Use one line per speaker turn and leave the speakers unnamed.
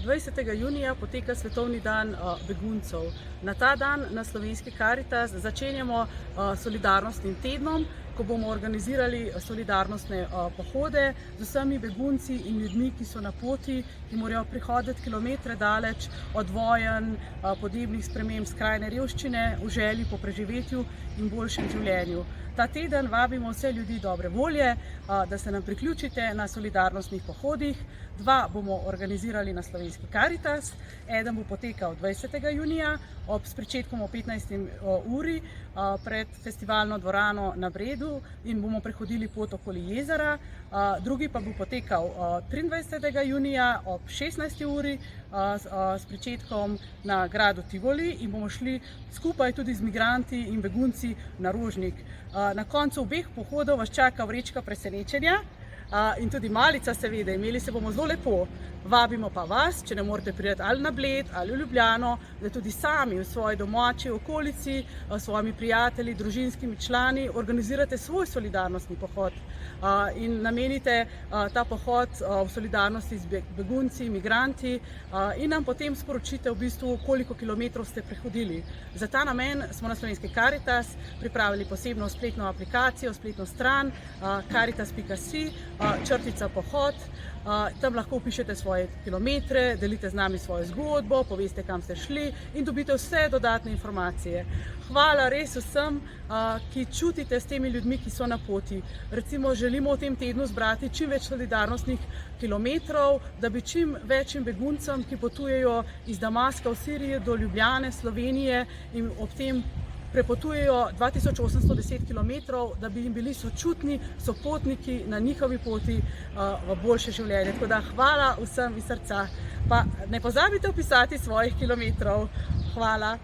20. junija poteka Svetovni dan beguncev. Na ta dan na Slovenski Karitas začenjamo solidarnostnim tednom, ko bomo organizirali solidarnostne pohode z vsemi begunci in ljudmi, ki so na poti, ki morajo prihoditi kilometre daleč od vojenj, podnebnih sprememb, skrajne revščine, v želji po preživetju in boljšem življenju. Ta teden vabimo vse ljudi dobre volje, da se nam priključite na solidarnostnih pohodih. 2 bomo organizirali na Slovenski Karitas, eden bo potekal 20. junija s pričetkom o 15. uri pred festivalno dvorano na Bredu in bomo prehodili pot okoli jezera. Drugi pa bo potekal 23. junija ob 16. uri s pričetkom na gradu Tivoli in bomo šli skupaj tudi z migranti in begunci na Rožnik. Na koncu obeh pohodov vas čaka vrečka presenečenja in tudi malica seveda, imeli se bomo zelo lepo. Vabimo pa vas, če ne morete priti ali na Bled ali v Ljubljano, da tudi sami v svoji domači okolici, s svojimi prijatelji, družinskimi člani organizirate svoj solidarnostni pohod in namenite ta pohod v solidarnosti z begunci, migranti in nam potem sporočite v bistvu, koliko kilometrov ste prehodili. Za ta namen smo na Slovenski Karitas pripravili posebno spletno aplikacijo, spletno stran karitas.si/pohod. Tam lahko vpišete svoje kilometre, delite z nami svojo zgodbo, poveste, kam ste šli in dobite vse dodatne informacije. Hvala res vsem, ki čutite s temi ljudmi, ki so na poti. Recimo, želimo v tem tednu zbrati čim več solidarnostnih kilometrov, da bi čim večjim beguncem, ki potujejo iz Damaska v Siriji do Ljubljane, Slovenije in ob tem prepotujejo 2810 km, da bi jim bili sočutni sopotniki na njihovi poti v boljše življenje. Tako da hvala vsem iz srca. Pa ne pozabite vpisati svojih kilometrov. Hvala.